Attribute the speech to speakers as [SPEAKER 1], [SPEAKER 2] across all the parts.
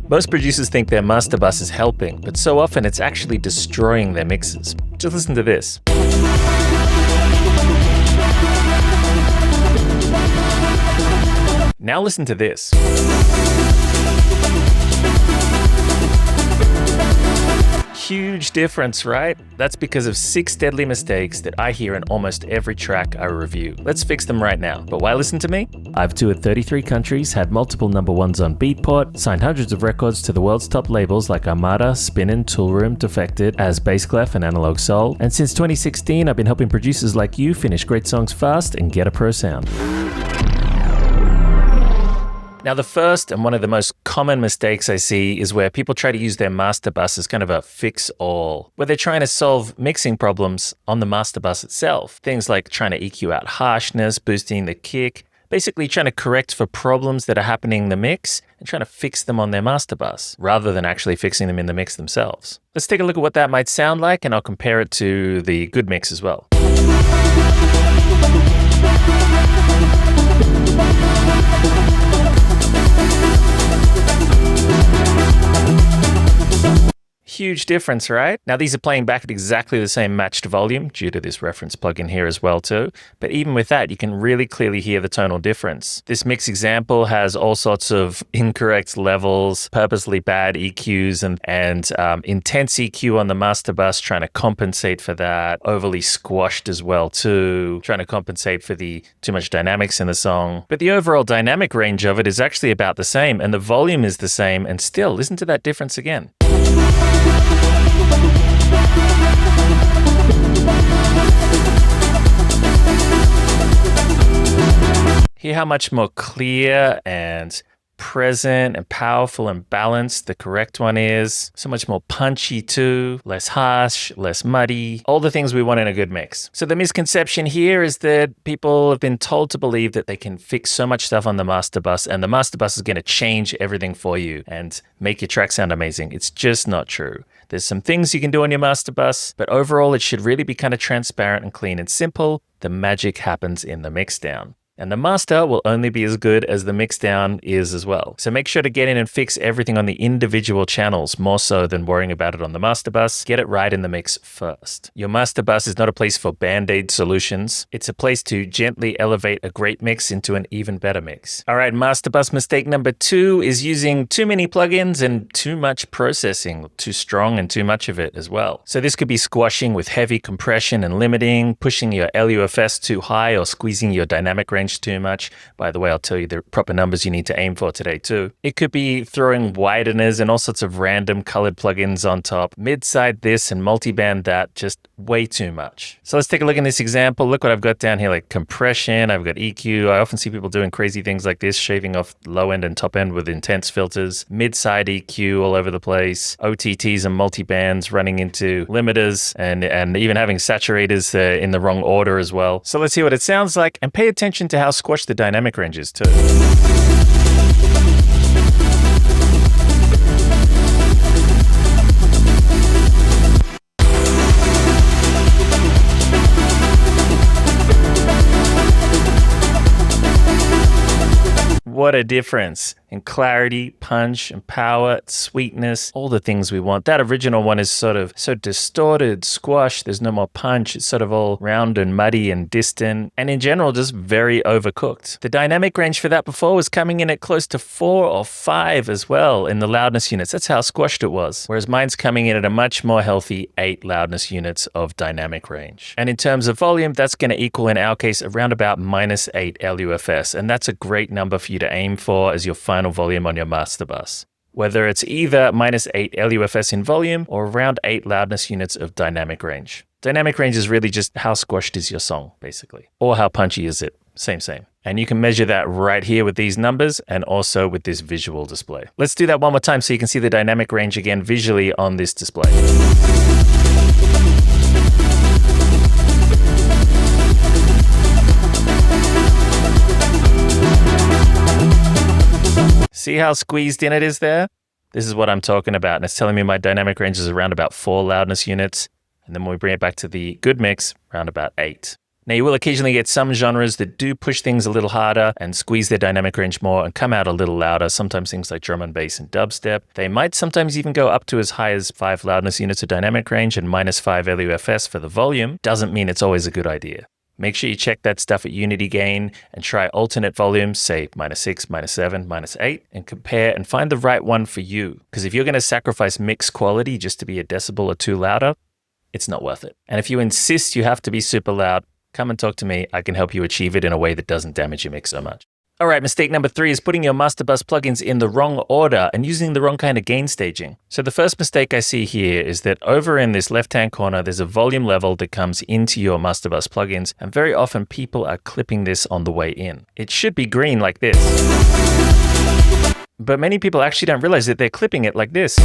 [SPEAKER 1] Most producers think their master bus is helping, but so often it's actually destroying their mixes. Just listen to this. Now listen to this. Huge difference, right? That's because of 6 deadly mistakes that I hear in almost every track I review. Let's fix them right now. But why listen to me? I've toured 33 countries, had multiple #1s on Beatport, signed hundreds of records to the world's top labels like Armada, Spinnin', Toolroom, Defected, as Bassclef and Analog Soul. And since 2016, I've been helping producers like you finish great songs fast and get a pro sound. Now, the first and one of the most common mistakes I see is where people try to use their master bus as kind of a fix-all, where they're trying to solve mixing problems on the master bus itself. Things like trying to EQ out harshness, boosting the kick, basically trying to correct for problems that are happening in the mix and trying to fix them on their master bus, rather than actually fixing them in the mix themselves. Let's take a look at what that might sound like, and I'll compare it to the good mix as well. Huge difference, right? Now these are playing back at exactly the same matched volume due to this reference plugin here as well too. But even with that, you can really clearly hear the tonal difference. This mix example has all sorts of incorrect levels, purposely bad EQs and intense EQ on the master bus, trying to compensate for that. Overly squashed as well too, trying to compensate for the too much dynamics in the song. But the overall dynamic range of it is actually about the same, and the volume is the same, and still, listen to that difference again. Hear how much more clear and present and powerful and balanced the correct one is. So much more punchy too, less harsh, less muddy, all the things we want in a good mix. So the misconception here is that people have been told to believe that they can fix so much stuff on the master bus and the master bus is going to change everything for you and make your track sound amazing. It's just not true. There's some things you can do on your master bus, but overall it should really be kind of transparent and clean and simple. The magic happens in the mixdown. And the master will only be as good as the mixdown is as well. So make sure to get in and fix everything on the individual channels more so than worrying about it on the master bus. Get it right in the mix first. Your master bus is not a place for band-aid solutions. It's a place to gently elevate a great mix into an even better mix. All right, master bus mistake number 2 is using too many plugins and too much processing, too strong and too much of it as well. So this could be squashing with heavy compression and limiting, pushing your LUFS too high or squeezing your dynamic range too much. By the way, I'll tell you the proper numbers you need to aim for today too. It could be throwing wideners and all sorts of random colored plugins on top, mid-side this and multiband that, just way too much. So let's take a look in this example. Look what I've got down here, like compression, I've got EQ. I often see people doing crazy things like this, shaving off low end and top end with intense filters, mid-side EQ all over the place, OTTs and multibands running into limiters and even having saturators in the wrong order as well. So let's hear what it sounds like and pay attention to how squashed the dynamic range is too. What a difference in clarity, punch, and power, sweetness, all the things we want. That original one is sort of so distorted, squashed, there's no more punch. It's sort of all round and muddy and distant, and in general, just very overcooked. The dynamic range for that before was coming in at close to 4 or 5 as well in the loudness units. That's how squashed it was. Whereas mine's coming in at a much more healthy 8 loudness units of dynamic range. And in terms of volume, that's going to equal, in our case, around about -8 LUFS. And that's a great number for you to aim for as your final volume on your master bus. Whether it's either -8 LUFS in volume or around 8 loudness units of dynamic range. Dynamic range is really just how squashed is your song, basically. Or how punchy is it? Same. And you can measure that right here with these numbers and also with this visual display. Let's do that one more time so you can see the dynamic range again visually on this display. See how squeezed in it is there? This is what I'm talking about, and it's telling me my dynamic range is around about 4 loudness units, and then when we bring it back to the good mix, around about 8. Now, you will occasionally get some genres that do push things a little harder and squeeze their dynamic range more and come out a little louder. Sometimes things like drum and bass and dubstep. They might sometimes even go up to as high as 5 loudness units of dynamic range and -5 LUFS for the volume. Doesn't mean it's always a good idea. Make sure you check that stuff at unity gain and try alternate volumes, say -6, -7, -8, and compare and find the right one for you. Because if you're going to sacrifice mix quality just to be a decibel or 2 louder, it's not worth it. And if you insist you have to be super loud, come and talk to me. I can help you achieve it in a way that doesn't damage your mix so much. All right, mistake number 3 is putting your master bus plugins in the wrong order and using the wrong kind of gain staging. So the first mistake I see here is that over in this left-hand corner, there's a volume level that comes into your master bus plugins, and very often people are clipping this on the way in. It should be green like this. But many people actually don't realize that they're clipping it like this.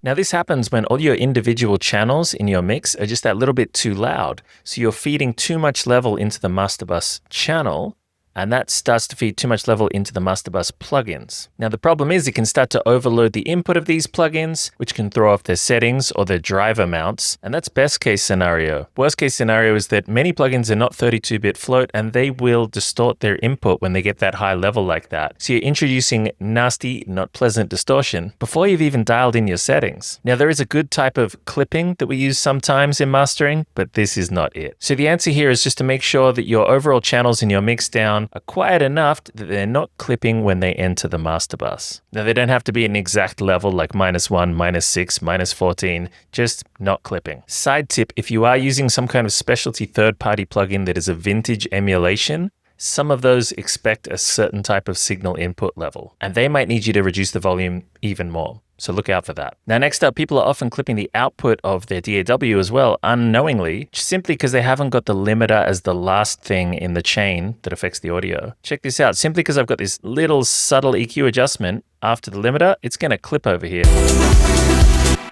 [SPEAKER 1] Now this happens when all your individual channels in your mix are just that little bit too loud. So you're feeding too much level into the master bus channel, and that starts to feed too much level into the master bus plugins. Now the problem is it can start to overload the input of these plugins, which can throw off their settings or their driver mounts, and that's best case scenario. Worst case scenario is that many plugins are not 32-bit float and they will distort their input when they get that high level like that. So you're introducing nasty, not pleasant distortion before you've even dialed in your settings. Now there is a good type of clipping that we use sometimes in mastering, but this is not it. So the answer here is just to make sure that your overall channels in your mixdown are quiet enough that they're not clipping when they enter the master bus. Now they don't have to be an exact level like -1, -6, -14, just not clipping. Side tip, if you are using some kind of specialty third-party plugin that is a vintage emulation, some of those expect a certain type of signal input level, and they might need you to reduce the volume even more. So look out for that. Now, next up, people are often clipping the output of their DAW as well, unknowingly, simply because they haven't got the limiter as the last thing in the chain that affects the audio. Check this out. Simply because I've got this little subtle EQ adjustment after the limiter, it's going to clip over here.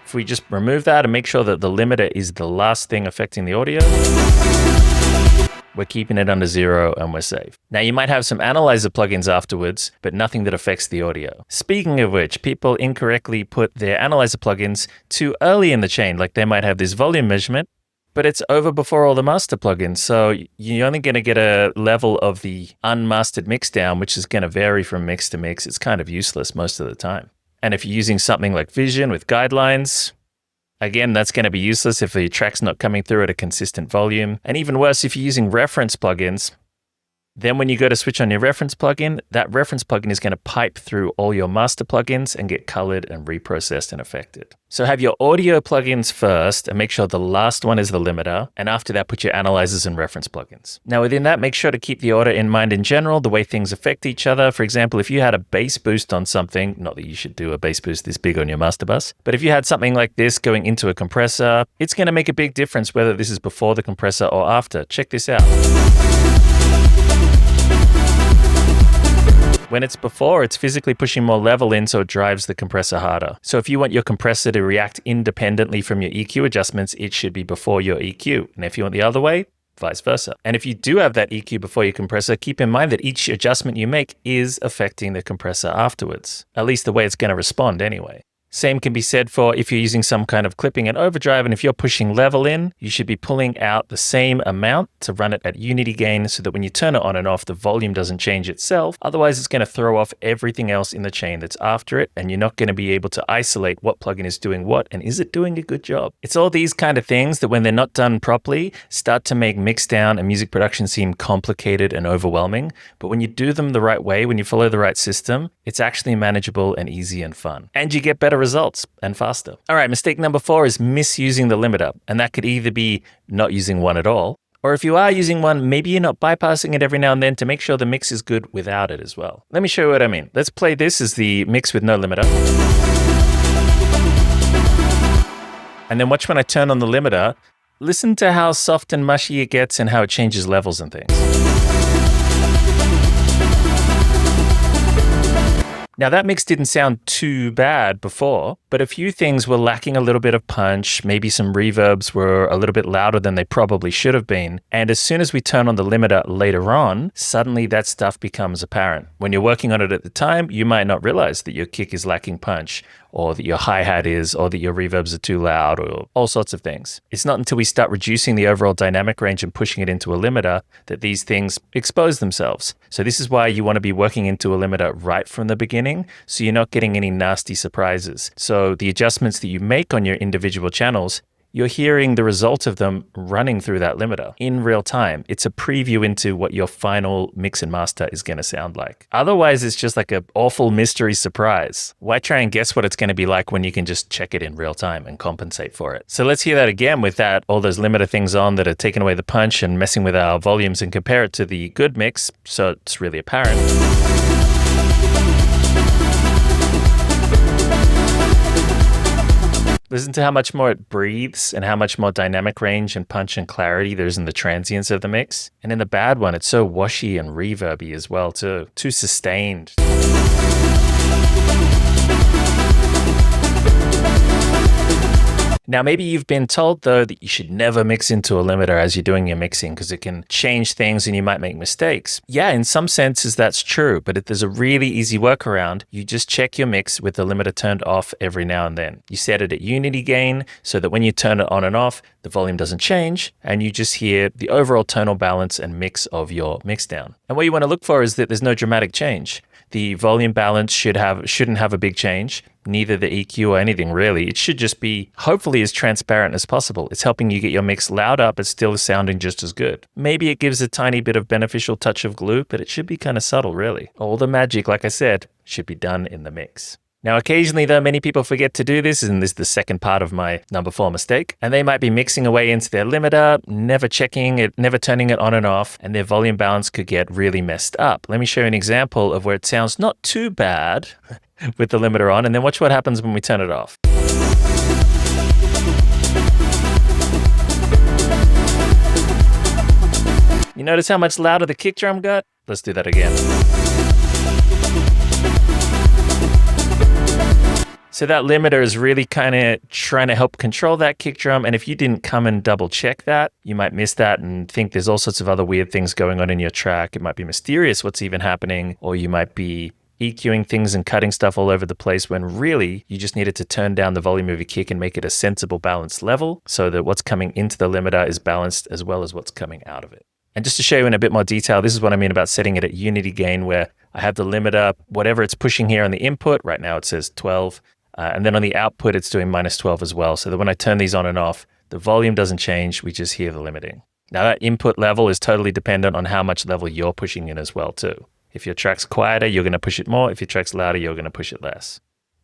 [SPEAKER 1] If we just remove that and make sure that the limiter is the last thing affecting the audio, we're keeping it under 0 and we're safe. Now you might have some analyzer plugins afterwards, but nothing that affects the audio. Speaking of which, people incorrectly put their analyzer plugins too early in the chain, like they might have this volume measurement, but it's over before all the master plugins. So you're only going to get a level of the unmastered mixdown, which is going to vary from mix to mix. It's kind of useless most of the time. And if you're using something like Vision with guidelines, again, that's going to be useless if the track's not coming through at a consistent volume. And even worse, if you're using reference plugins, then when you go to switch on your reference plugin, that reference plugin is going to pipe through all your master plugins and get colored and reprocessed and affected. So have your audio plugins first and make sure the last one is the limiter. And after that, put your analyzers and reference plugins. Now within that, make sure to keep the order in mind in general, the way things affect each other. For example, if you had a bass boost on something, not that you should do a bass boost this big on your master bus, but if you had something like this going into a compressor, it's going to make a big difference whether this is before the compressor or after. Check this out. When it's before, it's physically pushing more level in, so it drives the compressor harder. So if you want your compressor to react independently from your EQ adjustments, it should be before your EQ. And if you want the other way, vice versa. And if you do have that EQ before your compressor, keep in mind that each adjustment you make is affecting the compressor afterwards, at least the way it's going to respond anyway. Same can be said for if you're using some kind of clipping and overdrive, and if you're pushing level in, you should be pulling out the same amount to run it at unity gain so that when you turn it on and off, the volume doesn't change itself. Otherwise, it's going to throw off everything else in the chain that's after it, and you're not going to be able to isolate what plugin is doing what and is it doing a good job. It's all these kind of things that when they're not done properly, start to make mixdown and music production seem complicated and overwhelming. But when you do them the right way, when you follow the right system, it's actually manageable and easy and fun. And you get better results and faster. All right, mistake number 4 is misusing the limiter. And that could either be not using one at all, or if you are using one, maybe you're not bypassing it every now and then to make sure the mix is good without it as well. Let me show you what I mean. Let's play this as the mix with no limiter. And then watch when I turn on the limiter. Listen to how soft and mushy it gets and how it changes levels and things. Now that mix didn't sound too bad before, but a few things were lacking a little bit of punch. Maybe some reverbs were a little bit louder than they probably should have been. And as soon as we turn on the limiter later on, suddenly that stuff becomes apparent. When you're working on it at the time, you might not realize that your kick is lacking punch, or that your hi-hat is, or that your reverbs are too loud, or all sorts of things. It's not until we start reducing the overall dynamic range and pushing it into a limiter that these things expose themselves. So this is why you want to be working into a limiter right from the beginning, so you're not getting any nasty surprises. So the adjustments that you make on your individual channels, you're hearing the result of them running through that limiter in real time. It's a preview into what your final mix and master is going to sound like. Otherwise, it's just like an awful mystery surprise. Why try and guess what it's going to be like when you can just check it in real time and compensate for it? So let's hear that again with all those limiter things on that are taking away the punch and messing with our volumes, and compare it to the good mix so it's really apparent. Listen to how much more it breathes and how much more dynamic range and punch and clarity there is in the transients of the mix. And in the bad one, it's so washy and reverby as well too. Too sustained. Now, maybe you've been told, though, that you should never mix into a limiter as you're doing your mixing because it can change things and you might make mistakes. Yeah, in some senses that's true, but if there's a really easy workaround, you just check your mix with the limiter turned off every now and then. You set it at unity gain so that when you turn it on and off, the volume doesn't change and you just hear the overall tonal balance and mix of your mixdown. And what you want to look for is that there's no dramatic change. The volume balance shouldn't have a big change, neither the EQ or anything really. It should just be hopefully as transparent as possible. It's helping you get your mix loud up, but still sounding just as good. Maybe it gives a tiny bit of beneficial touch of glue, but it should be kind of subtle really. All the magic, like I said, should be done in the mix. Now, occasionally, though, many people forget to do this, and this is the second part of my number 4 mistake, and they might be mixing away into their limiter, never checking it, never turning it on and off, and their volume balance could get really messed up. Let me show you an example of where it sounds not too bad with the limiter on, and then watch what happens when we turn it off. You notice how much louder the kick drum got? Let's do that again. So that limiter is really kind of trying to help control that kick drum. And if you didn't come and double check that, you might miss that and think there's all sorts of other weird things going on in your track. It might be mysterious what's even happening, or you might be EQing things and cutting stuff all over the place when really you just needed to turn down the volume of your kick and make it a sensible balanced level so that what's coming into the limiter is balanced as well as what's coming out of it. And just to show you in a bit more detail, this is what I mean about setting it at unity gain, where I have the limiter, whatever it's pushing here on the input, right now it says 12. And then on the output, it's doing -12 as well. So that when I turn these on and off, the volume doesn't change. We just hear the limiting. Now that input level is totally dependent on how much level you're pushing in as well too. If your track's quieter, you're going to push it more. If your track's louder, you're going to push it less.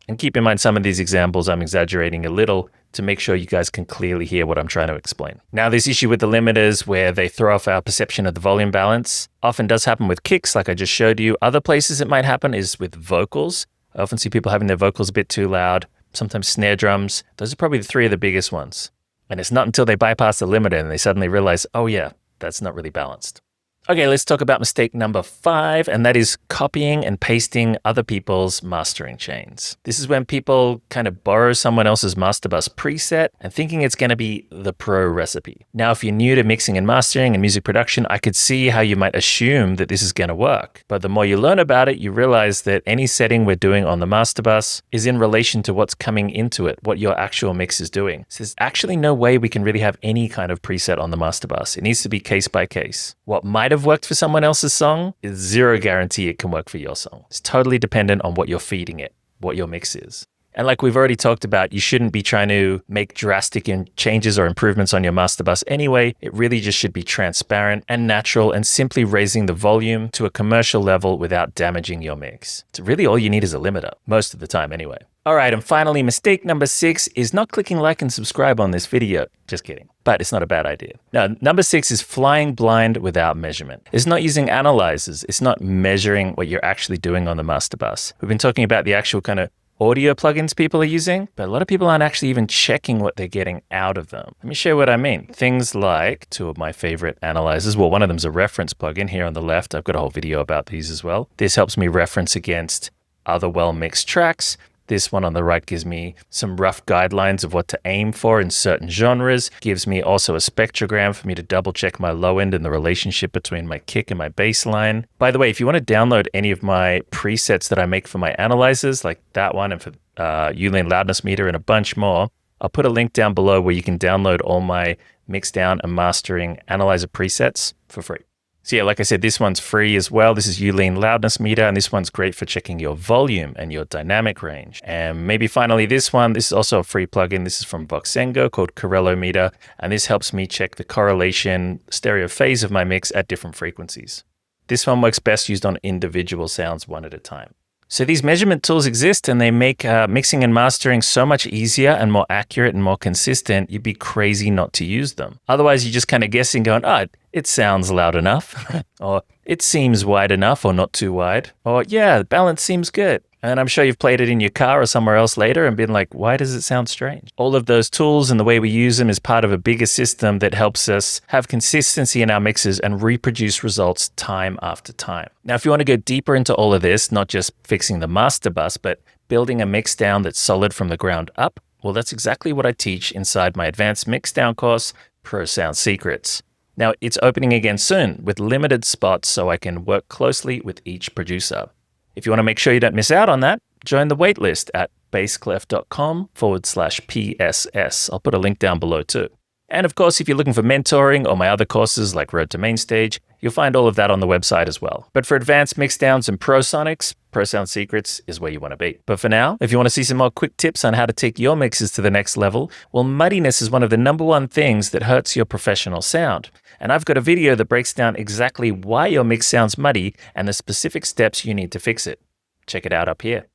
[SPEAKER 1] And keep in mind some of these examples, I'm exaggerating a little to make sure you guys can clearly hear what I'm trying to explain. Now, this issue with the limiters where they throw off our perception of the volume balance often does happen with kicks, like I just showed you. Other places it might happen is with vocals. I often see people having their vocals a bit too loud, sometimes snare drums. Those are probably the 3 of the biggest ones. And it's not until they bypass the limiter and they suddenly realize, oh yeah, that's not really balanced. Okay, let's talk about mistake number 5, and that is copying and pasting other people's mastering chains. This is when people kind of borrow someone else's master bus preset and thinking it's going to be the pro recipe. Now, if you're new to mixing and mastering and music production, I could see how you might assume that this is going to work. But the more you learn about it, you realize that any setting we're doing on the master bus is in relation to what's coming into it, what your actual mix is doing. So there's actually no way we can really have any kind of preset on the master bus. It needs to be case by case. What might have worked for someone else's song is zero guarantee it can work for your song. It's totally dependent on what you're feeding it, what your mix is. And like we've already talked about, you shouldn't be trying to make drastic changes or improvements on your master bus anyway. It really just should be transparent and natural and simply raising the volume to a commercial level without damaging your mix. So really all you need is a limiter, most of the time anyway. All right, and finally, mistake number 6 is not clicking like and subscribe on this video. Just kidding, but it's not a bad idea. Now, number 6 is flying blind without measurement. It's not using analyzers. It's not measuring what you're actually doing on the master bus. We've been talking about the actual kind of audio plugins people are using, but a lot of people aren't actually even checking what they're getting out of them. Let me show you what I mean. Things like 2 of my favorite analyzers. Well, one of them is a reference plugin here on the left. I've got a whole video about these as well. This helps me reference against other well-mixed tracks. This one on the right gives me some rough guidelines of what to aim for in certain genres. Gives me also a spectrogram for me to double check my low end and the relationship between my kick and my bass line. By the way, if you want to download any of my presets that I make for my analyzers, like that one and for Uline loudness meter and a bunch more, I'll put a link down below where you can download all my mixdown and mastering analyzer presets for free. So yeah, like I said, this one's free as well. This is Uline loudness meter, and this one's great for checking your volume and your dynamic range. And maybe finally this one, this is also a free plugin. This is from Voxengo called Corello meter, and this helps me check the correlation stereo phase of my mix at different frequencies. This one works best used on individual sounds one at a time. So these measurement tools exist and they make mixing and mastering so much easier and more accurate and more consistent, you'd be crazy not to use them. Otherwise, you're just kind of guessing going, oh, it sounds loud enough, or it seems wide enough or not too wide, or yeah, the balance seems good. And I'm sure you've played it in your car or somewhere else later and been like, why does it sound strange? All of those tools and the way we use them is part of a bigger system that helps us have consistency in our mixes and reproduce results time after time. Now, if you want to go deeper into all of this, not just fixing the master bus, but building a mixdown that's solid from the ground up, well, that's exactly what I teach inside my advanced mixdown course, Pro Sound Secrets. Now, it's opening again soon with limited spots so I can work closely with each producer. If you want to make sure you don't miss out on that, join the waitlist at bassclef.com/PSS. I'll put a link down below too. And of course, if you're looking for mentoring or my other courses like Road to Mainstage, you'll find all of that on the website as well. But for advanced mixdowns and pro sonics, Pro Sound Secrets is where you want to be. But for now, if you want to see some more quick tips on how to take your mixes to the next level, well, muddiness is one of the #1 things that hurts your professional sound. And I've got a video that breaks down exactly why your mix sounds muddy and the specific steps you need to fix it. Check it out up here.